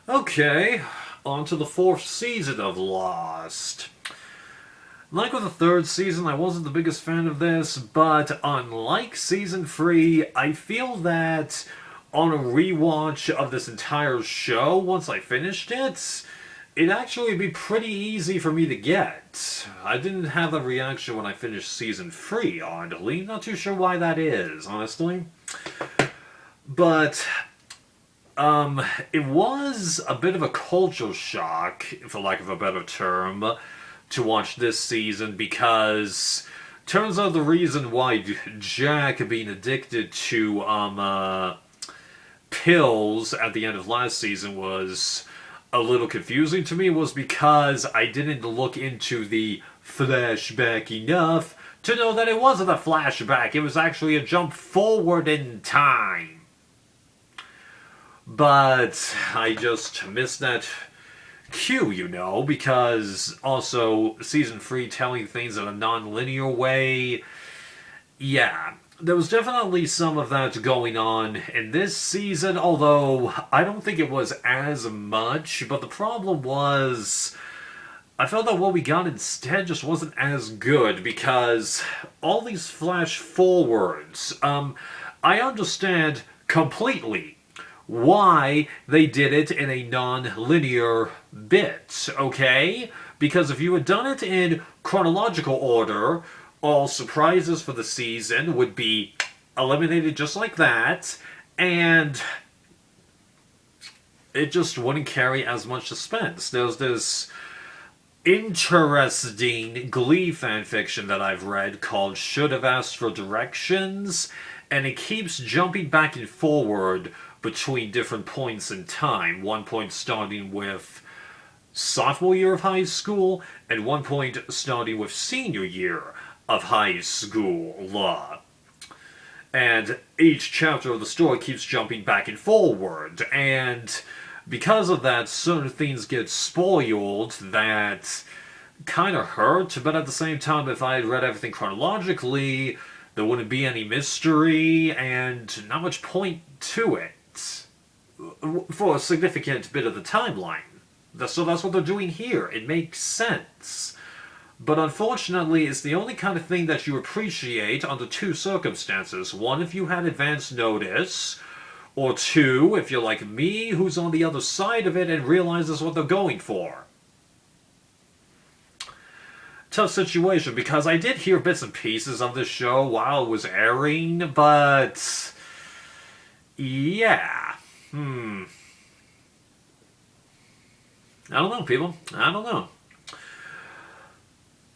Okay, on to the fourth season of Lost. Like with the third season, I wasn't the biggest fan of this, but unlike season 3, I feel that on a rewatch of this entire show, once I finished it, it'd actually be pretty easy for me to get. I didn't have that reaction when I finished season 3, oddly. Not too sure why that is, honestly. But it was a bit of a culture shock, for lack of a better term, to watch this season because turns out the reason why Jack being addicted to pills at the end of last season was a little confusing to me was because I didn't look into the flashback enough to know that it wasn't a flashback. It was actually a jump forward in time. But I just missed that cue, because also season 3 telling things in a non-linear way. Yeah, there was definitely some of that going on in this season, although I don't think it was as much, but the problem was I felt that what we got instead just wasn't as good because all these flash forwards, I understand completely why they did it in a non-linear bit, okay? Because if you had done it in chronological order, all surprises for the season would be eliminated just like that, and it just wouldn't carry as much suspense. There's this interesting Glee fanfiction that I've read called Should Have Asked for Directions, and it keeps jumping back and forward between different points in time. One point starting with sophomore year of high school, and one point starting with senior year of high school law. And each chapter of the story keeps jumping back and forward, and because of that, certain things get spoiled that kind of hurt, but at the same time, if I had read everything chronologically, there wouldn't be any mystery and not much point to it for a significant bit of the timeline. So that's what they're doing here. It makes sense. But unfortunately, it's the only kind of thing that you appreciate under two circumstances. One, if you had advance notice, or two, if you're like me, who's on the other side of it and realizes what they're going for. Tough situation, because I did hear bits and pieces of this show while it was airing, but yeah. I don't know, people. I don't know.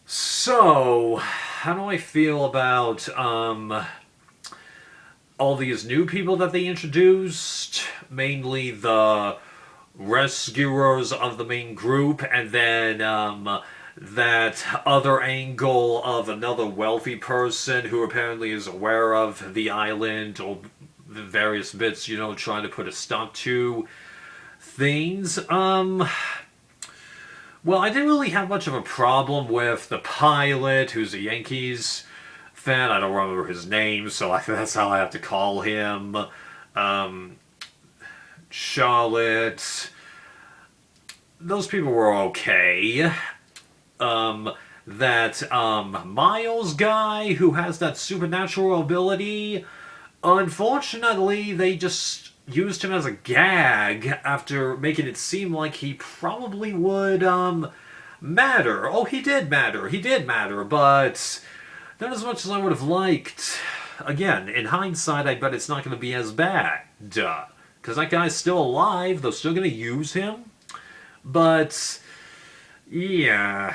So, how do I feel about all these new people that they introduced? Mainly the rescuers of the main group, and then that other angle of another wealthy person who apparently is aware of the island or the various bits, trying to put a stop to things. Well, I didn't really have much of a problem with the pilot, who's a Yankees fan. I don't remember his name, so that's how I have to call him. Charlotte. Those people were okay. That Miles guy who has that supernatural ability, unfortunately, they just used him as a gag after making it seem like he probably would matter. Oh, he did matter. He did matter, but not as much as I would have liked. Again, in hindsight, I bet it's not going to be as bad. Because that guy's still alive. They're still going to use him. But, yeah,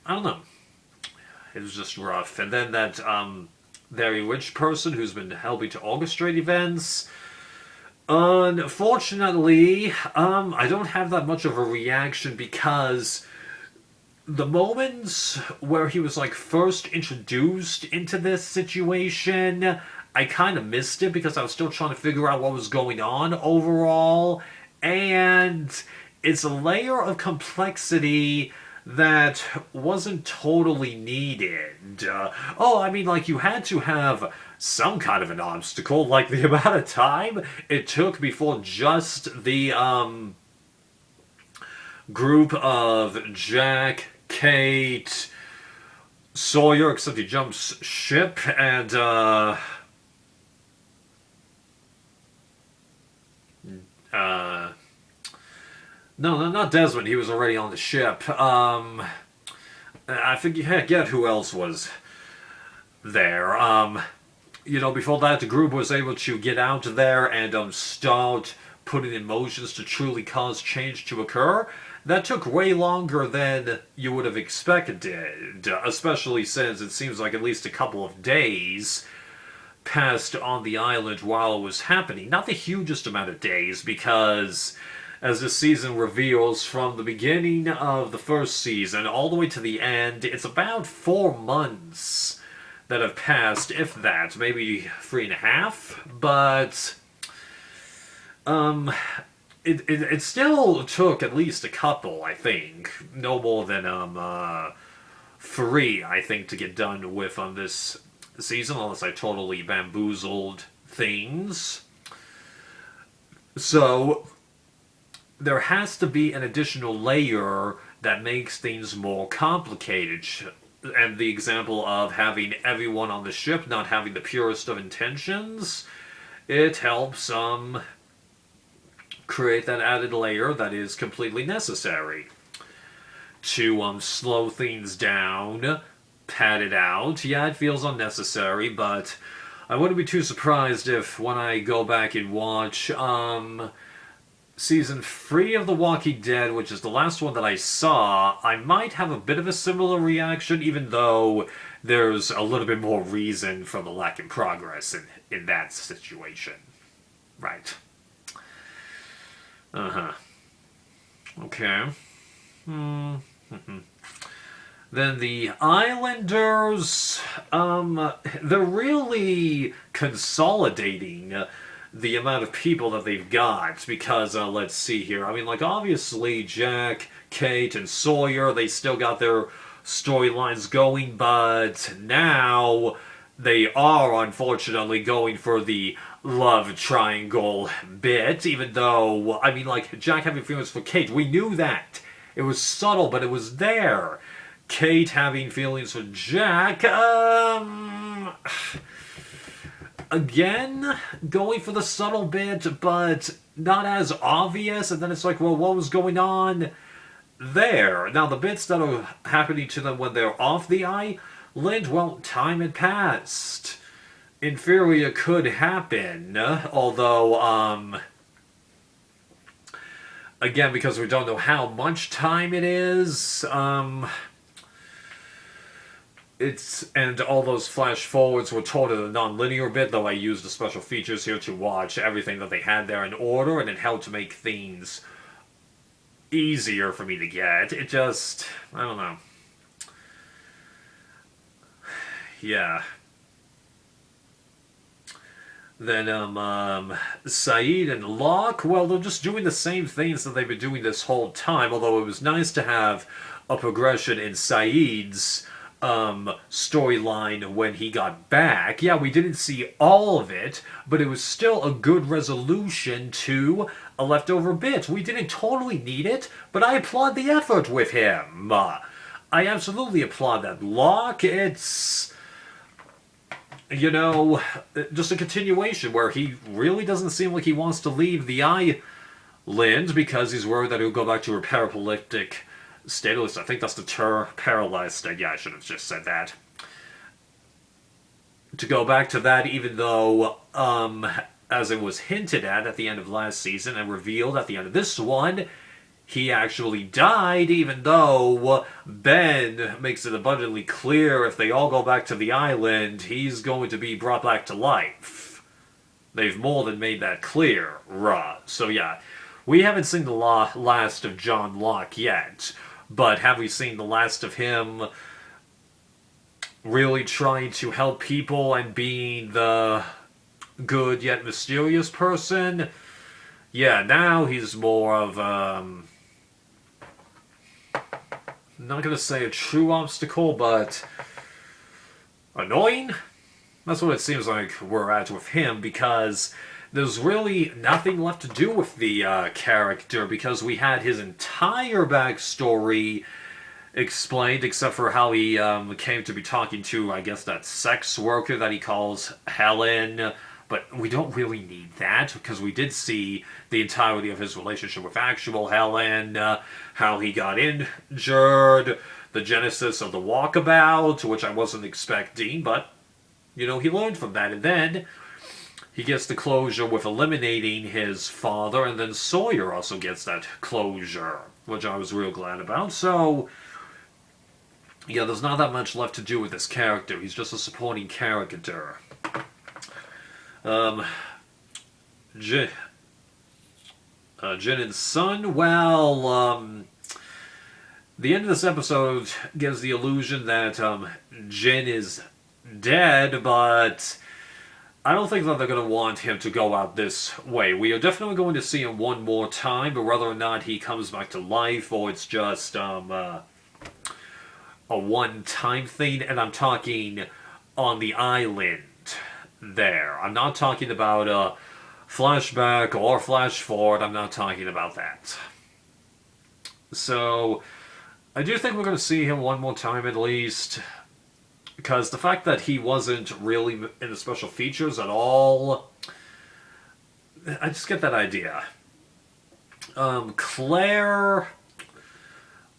I don't know. It was just rough. And then that very rich person who's been helping to orchestrate events. Unfortunately, I don't have that much of a reaction because the moments where he was first introduced into this situation, I kind of missed it because I was still trying to figure out what was going on overall, and it's a layer of complexity that wasn't totally needed. You had to have some kind of an obstacle, like the amount of time it took before just the group of Jack, Kate, Sawyer, except he jumps ship, and uh, no, not Desmond. He was already on the ship. I forget who else was there. Before that, the group was able to get out there and start putting in motions to truly cause change to occur. That took way longer than you would have expected, especially since it seems like at least a couple of days passed on the island while it was happening. Not the hugest amount of days, because as this season reveals, from the beginning of the first season all the way to the end, it's about 4 months that have passed, if that, maybe 3.5. But it still took at least a couple, I think, no more than 3, I think, to get done with on this season, unless I totally bamboozled things. So there has to be an additional layer that makes things more complicated. And the example of having everyone on the ship not having the purest of intentions, it helps create that added layer that is completely necessary to slow things down, pad it out. Yeah, it feels unnecessary, but I wouldn't be too surprised if when I go back and watch Season 3 of The Walking Dead, which is the last one that I saw, I might have a bit of a similar reaction, even though there's a little bit more reason for the lack of progress in that situation. Right. Uh-huh. Okay. Then the Islanders, they're really consolidating the amount of people that they've got, because, let's see here, I mean, like, obviously, Jack, Kate, and Sawyer, they still got their storylines going, but now they are, unfortunately, going for the love triangle bit, even though, I mean, like, Jack having feelings for Kate, we knew that. It was subtle, but it was there. Kate having feelings for Jack, again, going for the subtle bit, but not as obvious, and then it's like, well, what was going on there? Now, the bits that are happening to them when they're off the island, well, time had passed. In theory, it could happen, although, again, because we don't know how much time it is, and all those flash forwards were told in a non-linear bit, though I used the special features here to watch everything that they had there in order, and it helped to make things easier for me to get. It just, I don't know. Yeah. Then, Sayid and Locke, well, they're just doing the same things that they've been doing this whole time, although it was nice to have a progression in Sayid's storyline when he got back. Yeah, we didn't see all of it, but it was still a good resolution to a leftover bit. We didn't totally need it, but I applaud the effort with him. I absolutely applaud that. Locke, it's, just a continuation where he really doesn't seem like he wants to leave the island because he's worried that he'll go back to a paraplegic state. At least I think that's the term, paralyzed state. Yeah, I should have just said that. To go back to that, even though, as it was hinted at the end of last season and revealed at the end of this one, he actually died, even though Ben makes it abundantly clear if they all go back to the island, he's going to be brought back to life. They've more than made that clear, So yeah, we haven't seen the last of John Locke yet, but have we seen the last of him really trying to help people and being the good yet mysterious person? Yeah, now he's more of, not gonna say a true obstacle, but annoying? That's what it seems like we're at with him, because there's really nothing left to do with the character because we had his entire backstory explained, except for how he came to be talking to, I guess, that sex worker that he calls Helen. But we don't really need that because we did see the entirety of his relationship with actual Helen, how he got injured, the genesis of the walkabout, which I wasn't expecting, but, he learned from that. And then he gets the closure with eliminating his father, and then Sawyer also gets that closure, which I was real glad about. So, yeah, there's not that much left to do with this character. He's just a supporting character. Jin and Sun, well, the end of this episode gives the illusion that Jin is dead, but I don't think that they're going to want him to go out this way. We are definitely going to see him one more time, but whether or not he comes back to life or it's just a one-time thing, and I'm talking on the island there. I'm not talking about a flashback or flash forward. I'm not talking about that. So, I do think we're going to see him one more time at least, because the fact that he wasn't really in the special features at all, I just get that idea. Claire,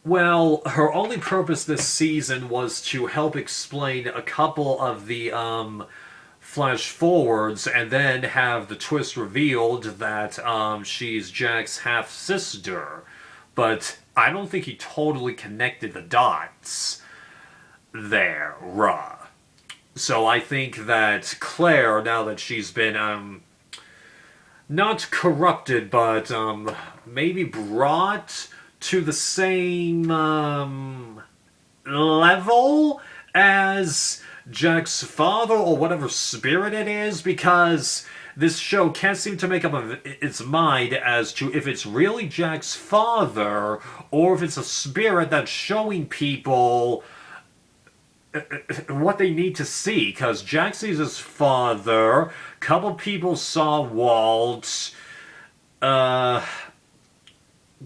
well, her only purpose this season was to help explain a couple of the flash forwards and then have the twist revealed that she's Jack's half-sister. But I don't think he totally connected the dots there, So I think that Claire, now that she's been, not corrupted, but, maybe brought to the same, level as Jack's father, or whatever spirit it is, because this show can't seem to make up its mind as to if it's really Jack's father, or if it's a spirit that's showing people what they need to see, because Jack sees his father, a couple people saw Walt,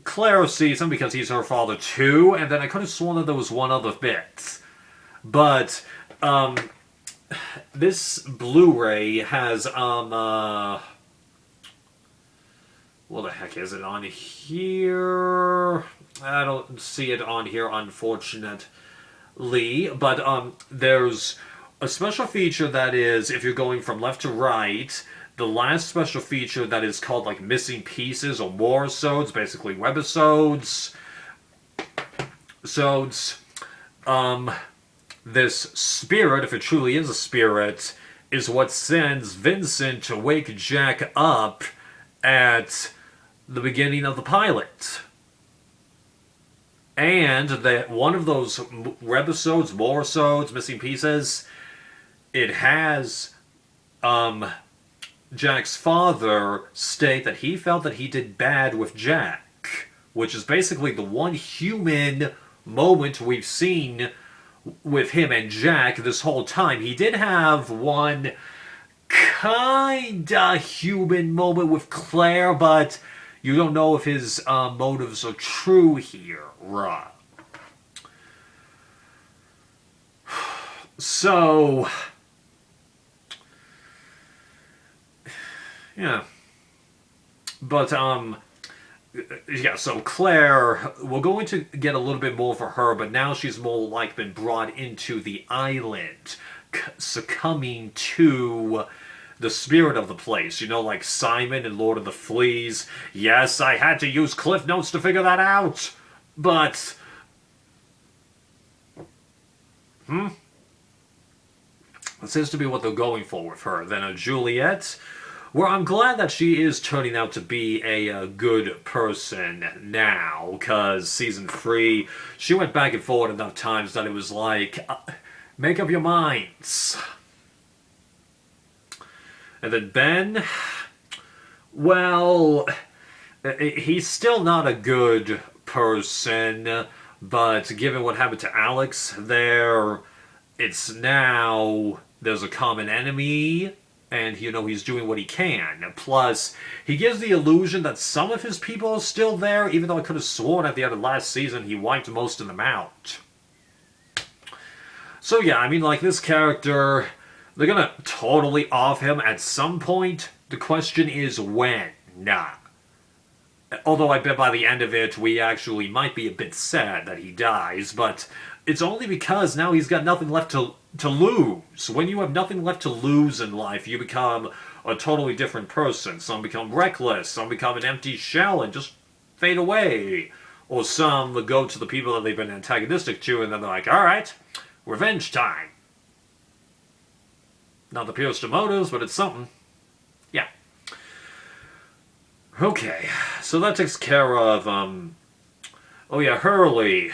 Claire sees him because he's her father too, and then I could have sworn that there was one other bit. But, this Blu-ray has, what the heck is it on here? I don't see it on here, unfortunately. But, there's a special feature that is, if you're going from left to right, the last special feature that is called, like, Missing Pieces or More-Sodes, basically Webisodes. This spirit, if it truly is a spirit, is what sends Vincent to wake Jack up at the beginning of the pilot. And that one of those webisodes, More-Sodes, Missing Pieces, it has Jack's father state that he felt that he did bad with Jack, which is basically the one human moment we've seen with him and Jack this whole time. He did have one kinda human moment with Claire, but you don't know if his motives are true here, right? So, yeah. But, yeah, so Claire, we're going to get a little bit more for her, but now she's more like been brought into the island, succumbing to the spirit of the place. You know, like Simon in Lord of the Fleas. Yes, I had to use Cliff Notes to figure that out, but... That seems to be what they're going for with her. Then a Juliet... Well, I'm glad that she is turning out to be a good person now, because Season 3, she went back and forth enough times that it was like, make up your minds. And then Ben, well, he's still not a good person, but given what happened to Alex there, it's now, there's a common enemy. And, he's doing what he can. Plus, he gives the illusion that some of his people are still there, even though I could have sworn at the end of last season he wiped most of them out. So yeah, I mean, like, this character, they're gonna totally off him at some point. The question is when. Nah. Although I bet by the end of it, we actually might be a bit sad that he dies, but it's only because now he's got nothing left to lose. When you have nothing left to lose in life, you become a totally different person. Some become reckless, some become an empty shell and just fade away. Or some go to the people that they've been antagonistic to, and then they're like, alright, revenge time. Not the purest of motives, but it's something. Yeah. Okay, so that takes care of, oh yeah, Hurley.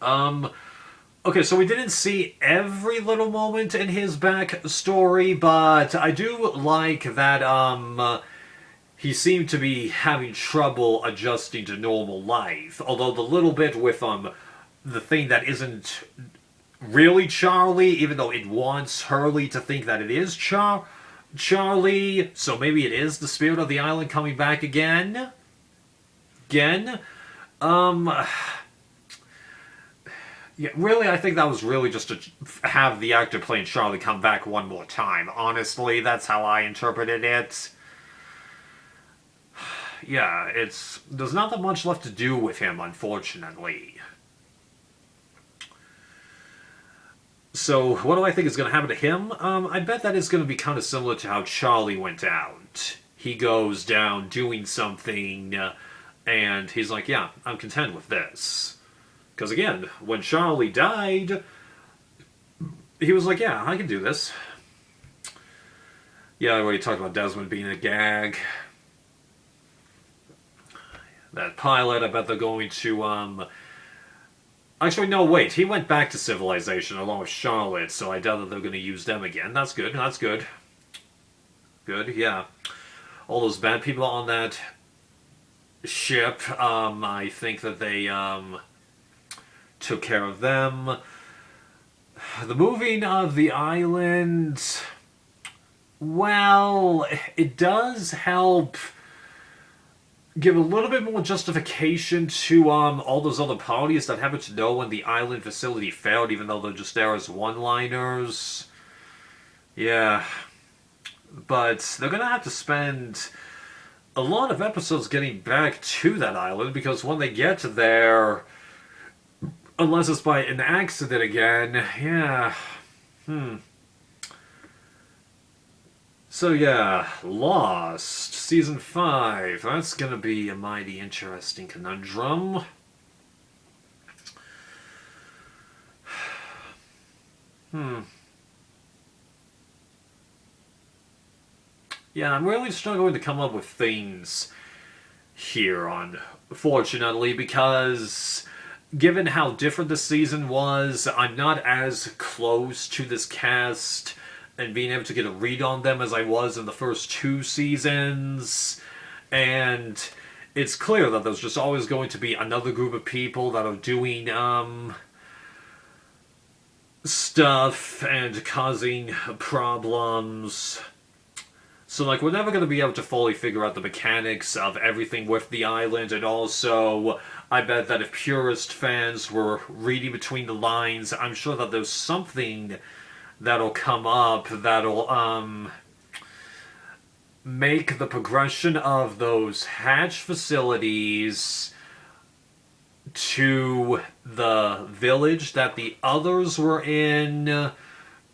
Okay, so we didn't see every little moment in his backstory, but I do like that, he seemed to be having trouble adjusting to normal life. Although the little bit with, the thing that isn't really Charlie, even though it wants Hurley to think that it is Charlie, so maybe it is the spirit of the island coming back again? Yeah, really, I think that was really just to have the actor playing Charlie come back one more time. Honestly, that's how I interpreted it. Yeah, there's not that much left to do with him, unfortunately. So, what do I think is going to happen to him? I bet that is going to be kind of similar to how Charlie went out. He goes down doing something, and he's like, yeah, I'm content with this. Because again, when Charlie died, he was like, yeah, I can do this. Yeah, I already talked about Desmond being a gag. That pilot, I bet they're going to, Actually, no, wait. He went back to Civilization along with Charlotte, so I doubt that they're going to use them again. That's good, that's good. Good, yeah. All those bad people on that ship, I think that they, took care of them. The moving of the island, well, it does help give a little bit more justification to all those other parties that happen to know when the island facility failed, even though they're just there as one-liners. Yeah. But they're gonna have to spend a lot of episodes getting back to that island, because when they get there, unless it's by an accident again, yeah. So yeah, Lost, Season 5. That's gonna be a mighty interesting conundrum. Yeah, I'm really struggling to come up with things here, unfortunately, because given how different the season was, I'm not as close to this cast and being able to get a read on them as I was in the first two seasons. And it's clear that there's just always going to be another group of people that are doing, stuff and causing problems. So, like, we're never going to be able to fully figure out the mechanics of everything with the island, and also, I bet that if purist fans were reading between the lines, I'm sure that there's something that'll come up that'll, make the progression of those hatch facilities to the village that the others were in,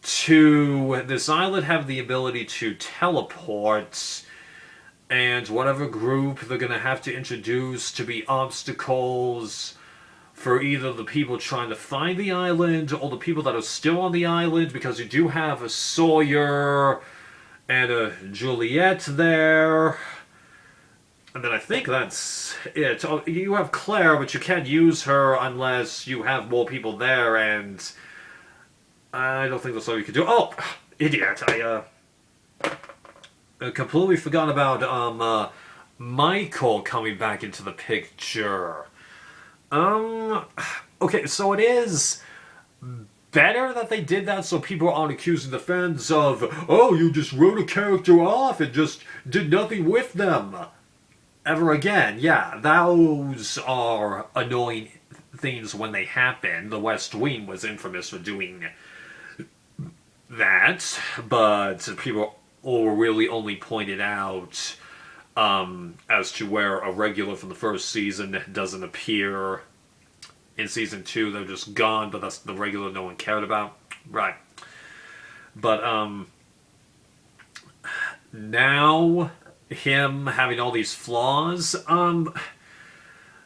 to this island have the ability to teleport, and whatever group they're going to have to introduce to be obstacles for either the people trying to find the island or the people that are still on the island, because you do have a Sawyer and a Juliet there. And then I think that's it. Oh, you have Claire, but you can't use her unless you have more people there, and I don't think that's all you can do. Oh, idiot! I completely forgot about Michael coming back into the picture. Okay, so it is better that they did that so people aren't accusing the fans of, oh, you just wrote a character off and just did nothing with them ever again. Yeah, those are annoying things when they happen. The West Wing was infamous for doing that, but people really only pointed out as to where a regular from the first season doesn't appear in season 2. They're just gone, but that's the regular no one cared about. Right. But now him having all these flaws,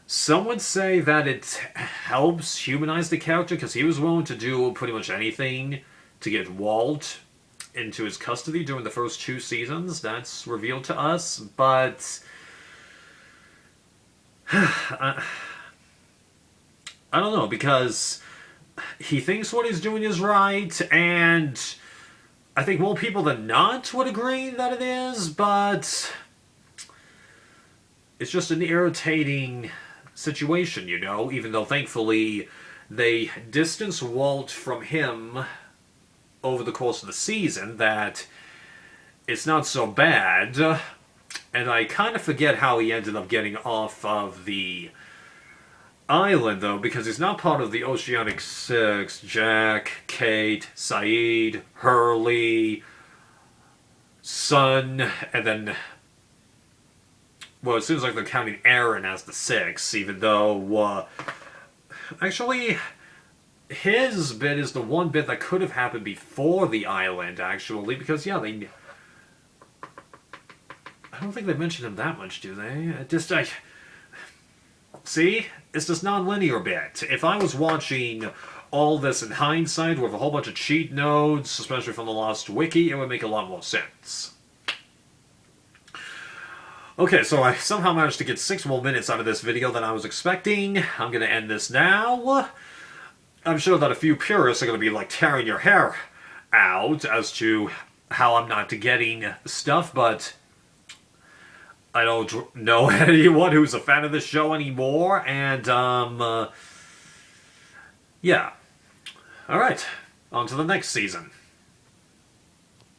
some would say that it helps humanize the character because he was willing to do pretty much anything to get Walt into his custody during the first 2 seasons. That's revealed to us, but I don't know, because he thinks what he's doing is right, and I think more people than not would agree that it is, but it's just an irritating situation, you know, even though thankfully they distance Walt from him over the course of the season, that it's not so bad. And I kind of forget how he ended up getting off of the island, though, because he's not part of the Oceanic Six. Jack, Kate, Saeed, Hurley, Sun, and then, well, it seems like they're counting Aaron as the 6, even though, actually, his bit is the one bit that could have happened before the island, actually, because, yeah, I don't think they mention him that much, do they? See? It's this non-linear bit. If I was watching all this in hindsight with a whole bunch of cheat notes, especially from the Lost Wiki, it would make a lot more sense. Okay, so I somehow managed to get 6 more minutes out of this video than I was expecting. I'm gonna end this now. I'm sure that a few purists are gonna be, like, tearing your hair out as to how I'm not getting stuff, but I don't know anyone who's a fan of this show anymore, and, yeah. Alright, on to the next season.